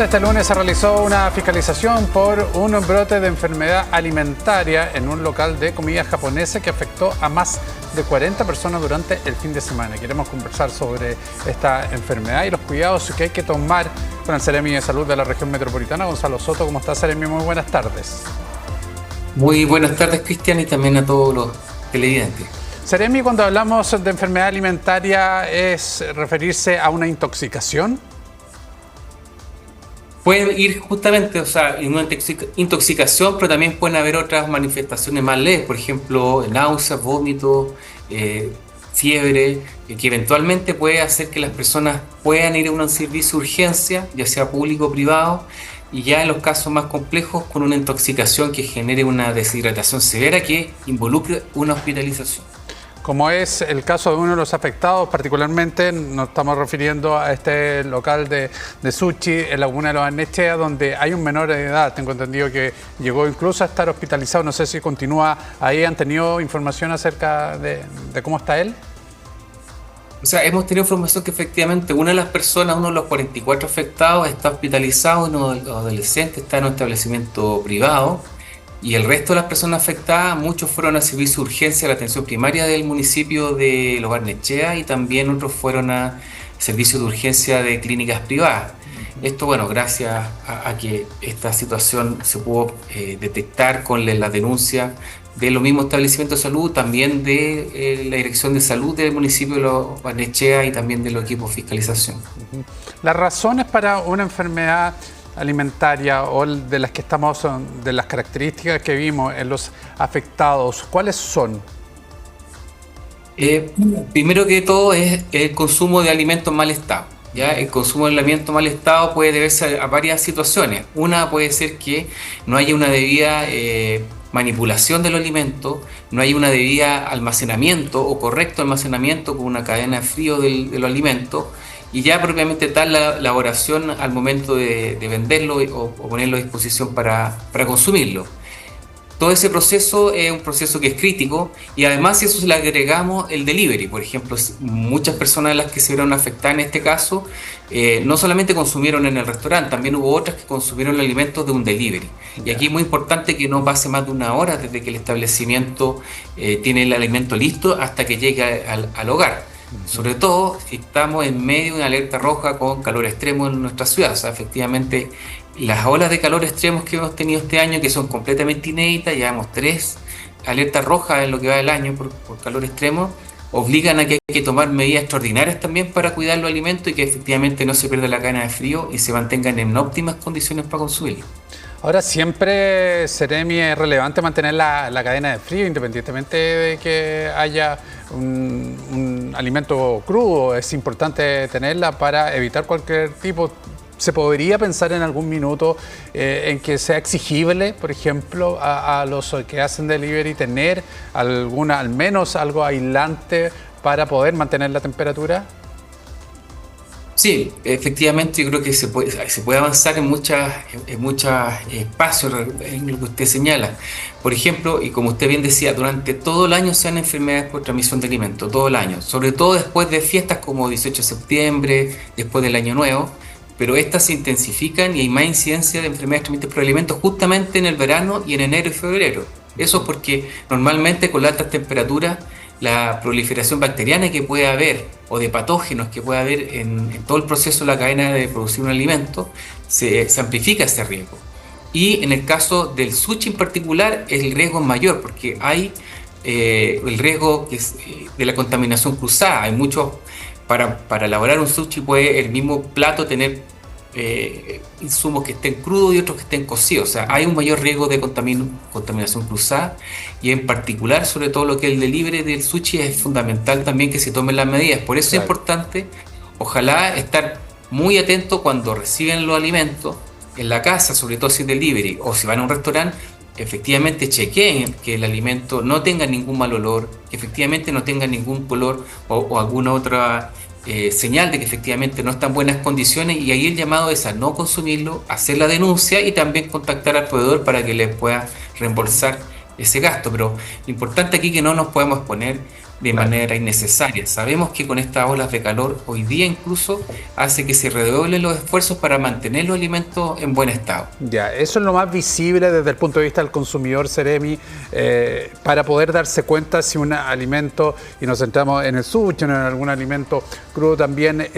Este lunes se realizó una fiscalización por un brote de enfermedad alimentaria en un local de comida japonesa que afectó a más de 40 personas durante el fin de semana. Queremos conversar sobre esta enfermedad y los cuidados que hay que tomar con el Seremi de Salud de la región metropolitana, Gonzalo Soto. ¿Cómo está, Seremi? Muy buenas tardes. Muy buenas tardes, Cristian, y también a todos los televidentes. Seremi, cuando hablamos de enfermedad alimentaria, ¿es referirse a una intoxicación? Puede ir justamente, en una intoxicación, pero también pueden haber otras manifestaciones más leves, por ejemplo, náuseas, vómitos, fiebre, que eventualmente puede hacer que las personas puedan ir a un servicio de urgencia, ya sea público o privado, y ya en los casos más complejos con una intoxicación que genere una deshidratación severa que involucre una hospitalización. Como es el caso de uno de los afectados, particularmente nos estamos refiriendo a este local de sushi en Laguna de los Barnechea, donde hay un menor de edad. Tengo entendido que llegó incluso a estar hospitalizado. No sé si continúa ahí. ¿Han tenido información acerca de cómo está él? Hemos tenido información que efectivamente una de las personas, uno de los 44 afectados, está hospitalizado, uno de los adolescentes está en un establecimiento privado. Y el resto de las personas afectadas, muchos fueron a servicio de urgencia a la atención primaria del municipio de Los Barnechea y también otros fueron a servicio de urgencia de clínicas privadas. Esto, gracias a que esta situación se pudo detectar con la denuncia de los mismos establecimientos de salud, también de la Dirección de Salud del municipio de Los Barnechea y también de los equipos de fiscalización. Las razones para una enfermedad alimentaria o de las que estamos, de las características que vimos en los afectados, ¿cuáles son? Primero que todo es el consumo de alimentos en mal estado. ¿Ya? El consumo de alimentos en mal estado puede deberse a varias situaciones. Una puede ser que no haya una debida manipulación de los alimentos, no haya una debida almacenamiento o correcto almacenamiento con una cadena de frío de los alimentos, y ya propiamente tal la elaboración al momento de venderlo o ponerlo a disposición para consumirlo. Todo ese proceso es un proceso que es crítico y además si eso se le agregamos el delivery, por ejemplo, muchas personas de las que se vieron afectadas en este caso no solamente consumieron en el restaurante, también hubo otras que consumieron alimentos de un delivery. Y aquí es muy importante que no pase más de una hora desde que el establecimiento tiene el alimento listo hasta que llegue al hogar. Sobre todo si estamos en medio de una alerta roja con calor extremo en nuestra ciudad. Efectivamente, las olas de calor extremos que hemos tenido este año, que son completamente inéditas, llevamos 3 alertas rojas en lo que va del año por calor extremo, obligan a que hay que tomar medidas extraordinarias también para cuidar los alimentos y que efectivamente no se pierda la cadena de frío y se mantengan en óptimas condiciones para consumirlos. Ahora, siempre, Seremi, es relevante mantener la cadena de frío, independientemente de que haya un alimento crudo. Es importante tenerla para evitar cualquier tipo. ¿Se podría pensar en algún minuto en que sea exigible, por ejemplo, a los que hacen delivery tener al menos algo aislante para poder mantener la temperatura? Sí, efectivamente yo creo que se puede avanzar en muchos espacios en lo que usted señala. Por ejemplo, y como usted bien decía, durante todo el año se dan enfermedades por transmisión de alimentos, todo el año, sobre todo después de fiestas como 18 de septiembre, después del Año Nuevo, pero estas se intensifican y hay más incidencia de enfermedades transmitidas por alimentos justamente en el verano y en enero y febrero. Eso es porque normalmente con las altas temperaturas la proliferación bacteriana que puede haber o de patógenos que puede haber en todo el proceso de la cadena de producir un alimento, se amplifica ese riesgo. Y en el caso del sushi en particular, el riesgo es mayor porque hay el riesgo de la contaminación cruzada. Hay muchos, para elaborar un sushi puede el mismo plato tener insumos que estén crudos y otros que estén cocidos. Hay un mayor riesgo de contaminación cruzada y en particular, sobre todo lo que es el delivery del sushi, es fundamental también que se tomen las medidas. Por eso es importante, ojalá estar muy atento cuando reciben los alimentos en la casa, sobre todo si es delivery o si van a un restaurante, efectivamente chequeen que el alimento no tenga ningún mal olor, que efectivamente no tenga ningún color o alguna otra señal de que efectivamente no está en buenas condiciones, y ahí el llamado es a no consumirlo, hacer la denuncia y también contactar al proveedor para que les pueda reembolsar ese gasto. Pero lo importante aquí es que no nos podemos exponer de claro. manera innecesaria. Sabemos que con estas olas de calor hoy día incluso hace que se redoblen los esfuerzos para mantener los alimentos en buen estado. Ya, eso es lo más visible desde el punto de vista del consumidor, Seremi, para poder darse cuenta si un alimento, y nos centramos en el sushi, en algún alimento crudo también,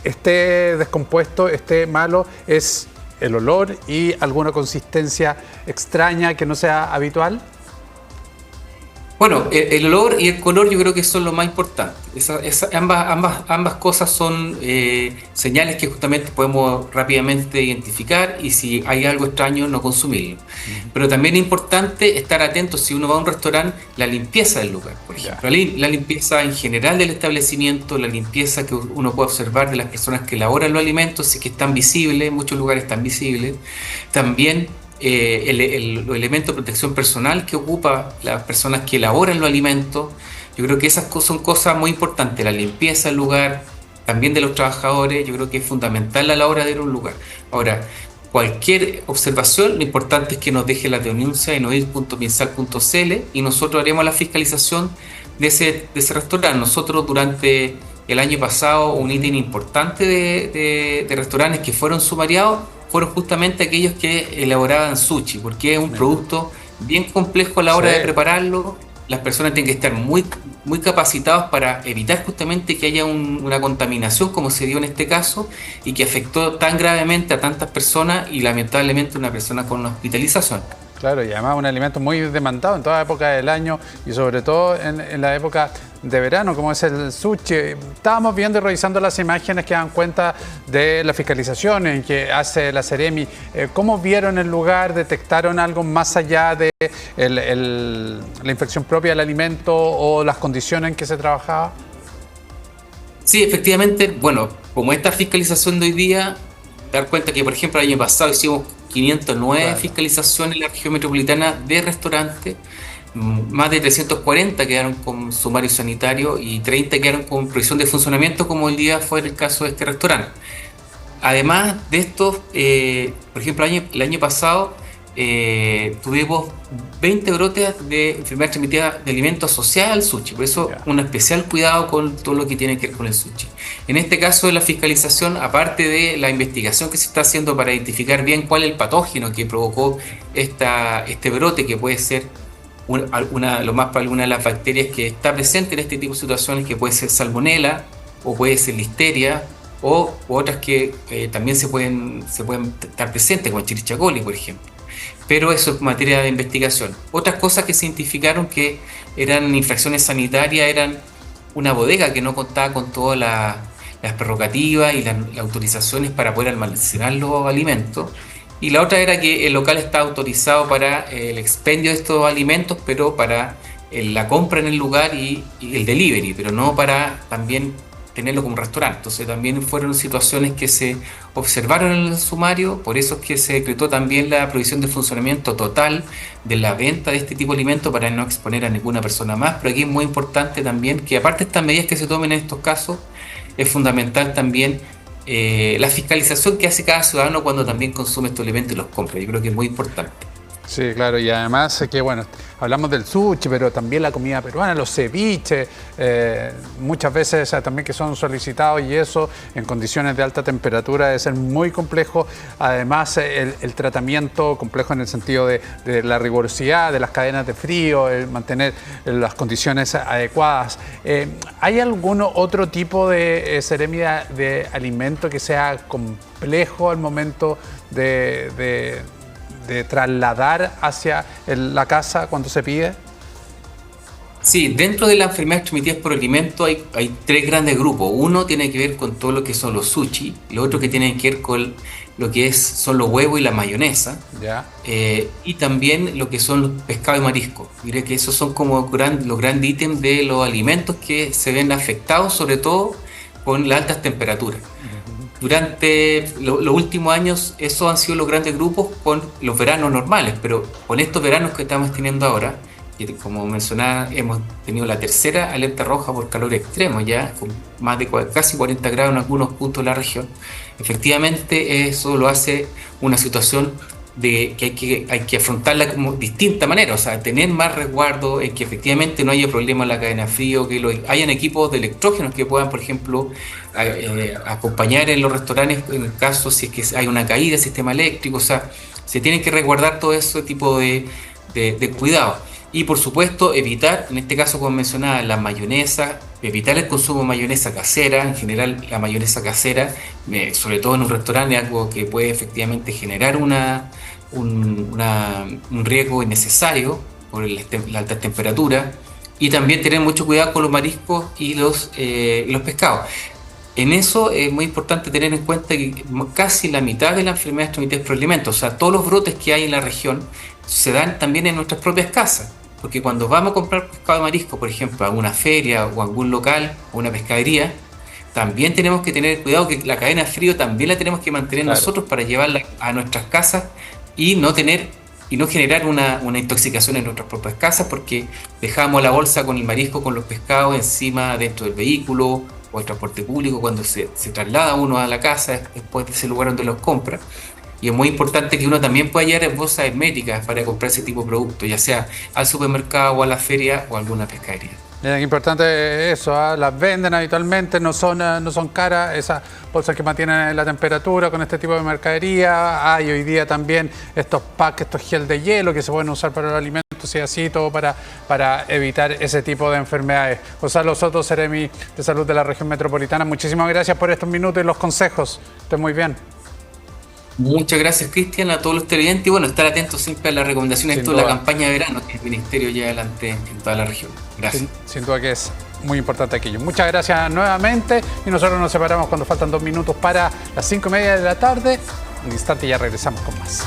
esté descompuesto, esté malo, es el olor y alguna consistencia extraña que no sea habitual. Bueno, el olor y el color yo creo que son lo más importante. Ambas cosas son señales que justamente podemos rápidamente identificar y si hay algo extraño no consumirlo. Pero también es importante estar atento si uno va a un restaurante, la limpieza del lugar, por ejemplo. La limpieza en general del establecimiento, la limpieza que uno puede observar de las personas que elaboran los alimentos, si es que están visibles, en muchos lugares están visibles. También los elementos de protección personal que ocupa las personas que elaboran los alimentos. Yo creo que esas son cosas muy importantes, la limpieza del lugar, también de los trabajadores, yo creo que es fundamental a la hora de ir a un lugar. Ahora, cualquier observación, lo importante es que nos deje la denuncia en oir.minsal.cl y nosotros haremos la fiscalización de ese restaurante. Nosotros durante el año pasado un ítem importante de restaurantes que fueron sumariados fueron justamente aquellos que elaboraban sushi, porque es un producto bien complejo a la hora de prepararlo. Las personas tienen que estar muy, muy capacitados para evitar justamente que haya una contaminación como se dio en este caso y que afectó tan gravemente a tantas personas y lamentablemente una persona con una hospitalización. Claro, y además un alimento muy demandado en toda época del año y sobre todo en la época de verano, como es el sushi. Estábamos viendo y revisando las imágenes que dan cuenta de la fiscalización en que hace la Seremi. ¿Cómo vieron el lugar? ¿Detectaron algo más allá de la infección propia del alimento o las condiciones en que se trabajaba? Sí, efectivamente, bueno, como esta fiscalización de hoy día, dar cuenta que, por ejemplo, el año pasado hicimos 509 fiscalizaciones en la región metropolitana de restaurantes, más de 340 quedaron con sumario sanitario y 30 quedaron con prohibición de funcionamiento, como el día fue en el caso de este restaurante. Además de esto, por ejemplo, el año pasado tuvimos 20 brotes de enfermedad transmitida de alimentos asociadas al sushi, por eso un especial cuidado con todo lo que tiene que ver con el sushi. En este caso de la fiscalización, aparte de la investigación que se está haciendo para identificar bien cuál es el patógeno que provocó este brote, que puede ser lo más probable una de las bacterias que está presente en este tipo de situaciones, que puede ser salmonela o puede ser listeria o otras que también se pueden estar presentes, como Escherichia coli, por ejemplo. Pero eso es materia de investigación. Otras cosas que se identificaron que eran infracciones sanitarias eran una bodega que no contaba con todas las prerrogativas y las autorizaciones para poder almacenar los alimentos. Y la otra era que el local está autorizado para el expendio de estos alimentos, pero para la compra en el lugar y el delivery, pero no para también tenerlo como restaurante. Entonces también fueron situaciones que se observaron en el sumario, por eso es que se decretó también la prohibición de funcionamiento total de la venta de este tipo de alimentos para no exponer a ninguna persona más. Pero aquí es muy importante también que, aparte de estas medidas que se tomen en estos casos, es fundamental también la fiscalización que hace cada ciudadano cuando también consume estos alimentos y los compra. Yo creo que es muy importante. Sí, claro, y además que, bueno, hablamos del sushi, pero también la comida peruana, los ceviches, muchas veces también que son solicitados y eso en condiciones de alta temperatura debe ser muy complejo. Además, el tratamiento complejo en el sentido de la rigurosidad de las cadenas de frío, el mantener las condiciones adecuadas. ¿Hay algún otro tipo de Seremi de alimento que sea complejo al momento de trasladar hacia la casa cuando se pide? Sí, dentro de las enfermedades transmitidas por alimentos hay tres grandes grupos. Uno tiene que ver con todo lo que son los sushi, lo otro que tiene que ver con lo que son los huevos y la mayonesa, y también lo que son los pescados y mariscos. Diré que esos son como los grandes ítems de los alimentos que se ven afectados, sobre todo con las altas temperaturas. Durante los últimos años, esos han sido los grandes grupos con los veranos normales, pero con estos veranos que estamos teniendo ahora, que como mencionaba, hemos tenido la tercera alerta roja por calor extremo, ya con más de casi 40 grados en algunos puntos de la región. Efectivamente, eso lo hace una situación de que hay que afrontarla como distinta manera, o sea, tener más resguardo, en que efectivamente no haya problemas en la cadena de frío, que hayan equipos de electrógenos que puedan, por ejemplo, acompañar en los restaurantes en el caso si es que hay una caída del sistema eléctrico, o sea, se tienen que resguardar todo ese tipo de cuidados. Y por supuesto, evitar, en este caso, como mencionaba, la mayonesa, evitar el consumo de mayonesa casera. En general, la mayonesa casera, sobre todo en un restaurante, es algo que puede efectivamente generar un riesgo innecesario por la alta temperatura. Y también tener mucho cuidado con los mariscos y los pescados. En eso es muy importante tener en cuenta que casi la mitad de las enfermedades transmitidas por alimentos, o sea, todos los brotes que hay en la región, se dan también en nuestras propias casas. Porque cuando vamos a comprar pescado de marisco, por ejemplo, a una feria o a algún local o una pescadería, también tenemos que tener cuidado que la cadena de frío también la tenemos que mantener nosotros para llevarla a nuestras casas y no generar una intoxicación en nuestras propias casas porque dejamos la bolsa con el marisco, con los pescados encima dentro del vehículo o el transporte público cuando se traslada uno a la casa después de ese lugar donde los compra. Y es muy importante que uno también pueda llevar bolsas herméticas para comprar ese tipo de productos, ya sea al supermercado o a la feria o a alguna pescadería. Es importante eso, las venden habitualmente, no son caras, esas bolsas que mantienen la temperatura con este tipo de mercadería. Hay hoy día también estos packs, estos gel de hielo que se pueden usar para los alimentos y así, todo para evitar ese tipo de enfermedades. Gonzalo Soto, Seremi de Salud de la Región Metropolitana, muchísimas gracias por estos minutos y los consejos. Estén muy bien. Muchas gracias, Cristian, a todos los televidentes y bueno, estar atentos siempre a las recomendaciones de la campaña de verano que el Ministerio lleva adelante en toda la región. Gracias. Sin duda que es muy importante aquello. Muchas gracias nuevamente y nosotros nos separamos cuando faltan 2 minutos para las 5:30 de la tarde. En un instante ya regresamos con más.